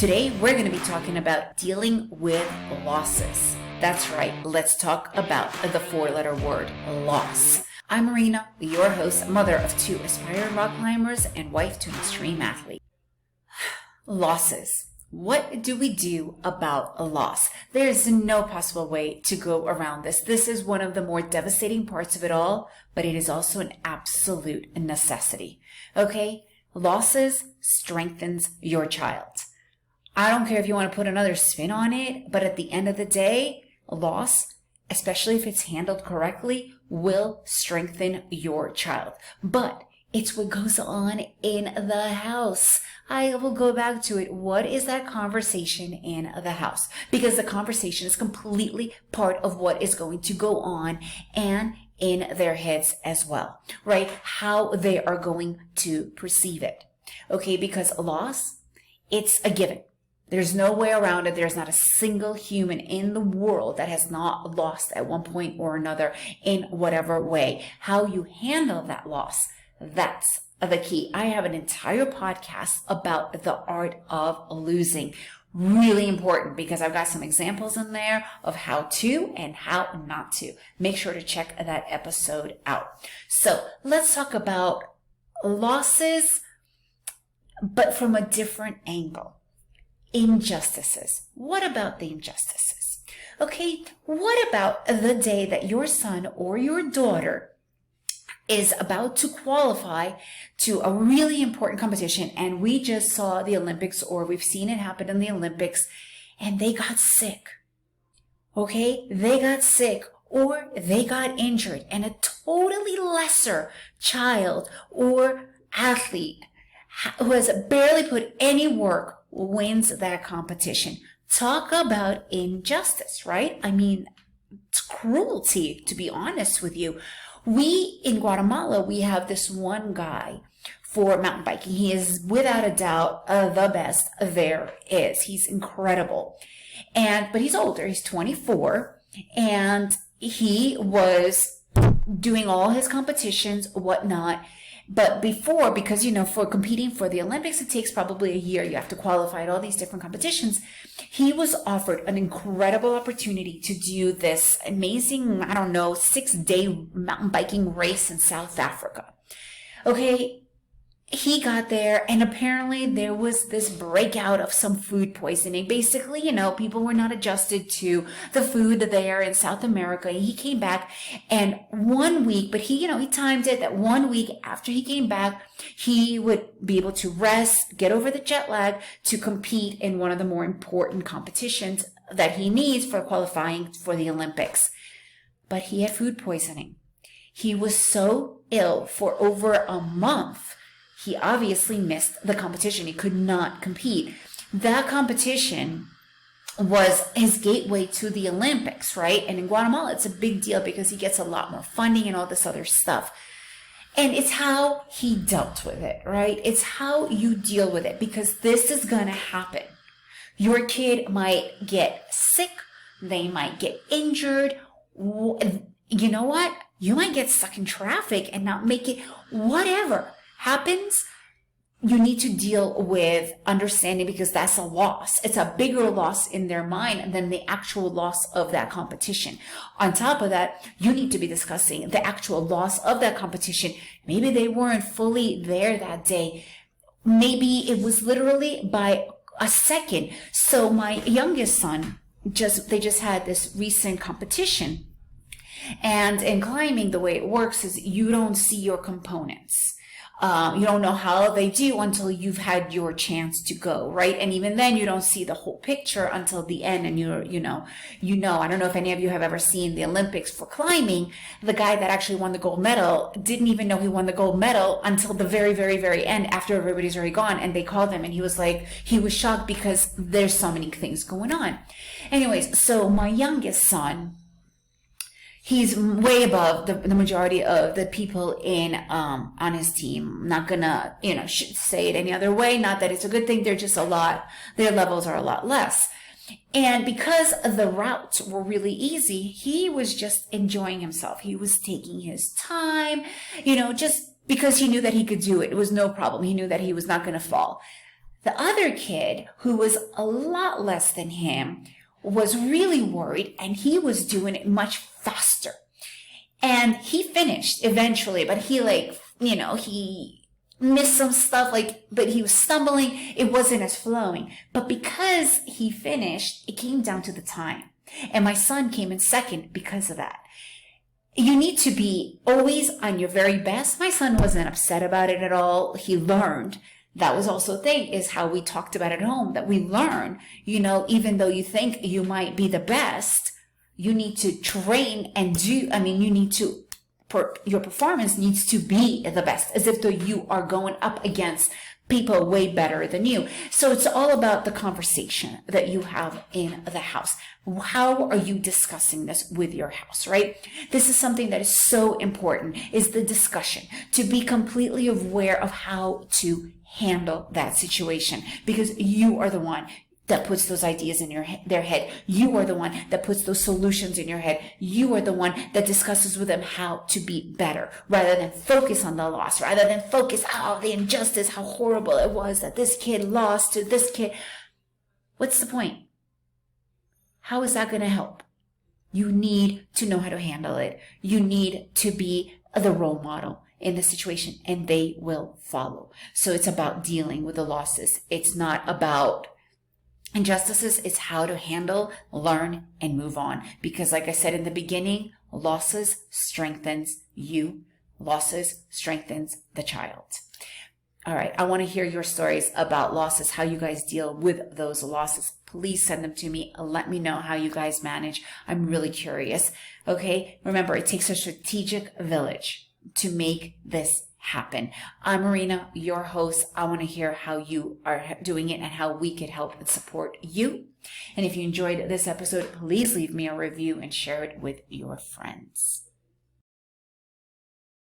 Today, we're going to be talking about dealing with losses. That's right, let's talk about the four-letter word, loss. I'm Marina, your host, mother of two aspiring rock climbers, and wife to an extreme athlete. Losses. What do we do about a loss? There's no possible way to go around this. This is one of the more devastating parts of it all, but it is also an absolute necessity. Okay? Losses strengthens your child. I don't care if you want to put another spin on it, but at the end of the day, a loss, especially if it's handled correctly, will strengthen your child. But it's what goes on in the house. I will go back to it. What is that conversation in the house? Because the conversation is completely part of what is going to go on and in their heads as well, right? How they are going to perceive it. Okay, because a loss, it's a given. There's no way around it. There's not a single human in the world that has not lost at one point or another in whatever way. How you handle that loss, that's the key. I have an entire podcast about the art of losing. Really important because I've got some examples in there of how to and how not to. Make sure to check that episode out. So let's talk about losses, but from a different angle. Injustices. What about the injustices? Okay, what about the day that your son or your daughter is about to qualify to a really important competition, and we just saw the Olympics, or we've seen it happen in the Olympics, and they got sick. Okay, they got sick or they got injured, and a totally lesser child or athlete who has barely put any work wins that competition. Talk about injustice, right? I mean, it's cruelty, to be honest with you. We, in Guatemala, we have this one guy for mountain biking. He is, without a doubt, the best there is. He's incredible. But he's older. He's 24. And he was doing all his competitions, whatnot. But before, because, for competing for the Olympics, it takes probably a year. You have to qualify at all these different competitions. He was offered an incredible opportunity to do this amazing, 6-day mountain biking race in South Africa. Okay, he got there, and apparently there was this breakout of some food poisoning. Basically, people were not adjusted to the food there in South America. He came back, and 1 week, but he timed it that 1 week after he came back, he would be able to rest, get over the jet lag to compete in one of the more important competitions that he needs for qualifying for the Olympics. But he had food poisoning. He was so ill for over a month. He obviously missed the competition. He could not compete. That competition was his gateway to the Olympics, right? And in Guatemala, it's a big deal because he gets a lot more funding and all this other stuff. And it's how he dealt with it, right? It's how you deal with it, because this is going to happen. Your kid might get sick. They might get injured. You know what? You might get stuck in traffic and not make it. Whatever happens, you need to deal with understanding, because that's a loss. It's a bigger loss in their mind than the actual loss of that competition. On top of that, you need to be discussing the actual loss of that competition. Maybe they weren't fully there that day. Maybe it was literally by a second. So my youngest son, they just had this recent competition. And in climbing, the way it works is you don't see your components. You don't know how they do until you've had your chance to go, right? And even then, you don't see the whole picture until the end. And you know. I don't know if any of you have ever seen the Olympics for climbing. The guy that actually won the gold medal didn't even know he won the gold medal until the very, very, very end, after everybody's already gone. And they called him, and he was shocked because there's so many things going on. Anyways, so my youngest son, he's way above the majority of the people on his team. I'm not gonna, say it any other way. Not that it's a good thing. They're just their levels are a lot less. And because the routes were really easy, he was just enjoying himself. He was taking his time, just because he knew that he could do it. It was no problem. He knew that he was not going to fall. The other kid, who was a lot less than him, was really worried, and he was doing it much faster. And he finished eventually, but he he missed some stuff, but he was stumbling. It wasn't as flowing. But because he finished, it came down to the time. And my son came in second because of that. You need to be always on your very best. My son wasn't upset about it at all. He learned. That was also a thing, is how we talked about it at home, that we learn, even though you think you might be the best, you need to train and your performance needs to be the best, as if though you are going up against people way better than you. So it's all about the conversation that you have in the house. How are you discussing this with your house, right? This is something that is so important, is the discussion, to be completely aware of how to handle that situation, because you are the one that puts those ideas in their head. You are the one that puts those solutions in your head. You are the one that discusses with them how to be better, rather than focus on the loss, rather than focus, the injustice, how horrible it was that this kid lost to this kid. What's the point? How is that going to help? You need to know how to handle it. You need to be the role model in the situation, and they will follow. So it's about dealing with the losses. It's not about injustices. It's how to handle, learn, and move on. Because like I said in the beginning, losses strengthens you. Losses strengthens the child. All right. I want to hear your stories about losses, how you guys deal with those losses. Please send them to me. Let me know how you guys manage. I'm really curious. Okay. Remember, it takes a strategic village to make this happen. I'm Marina, your host. I want to hear how you are doing it and how we could help and support you. And if you enjoyed this episode, please leave me a review and share it with your friends.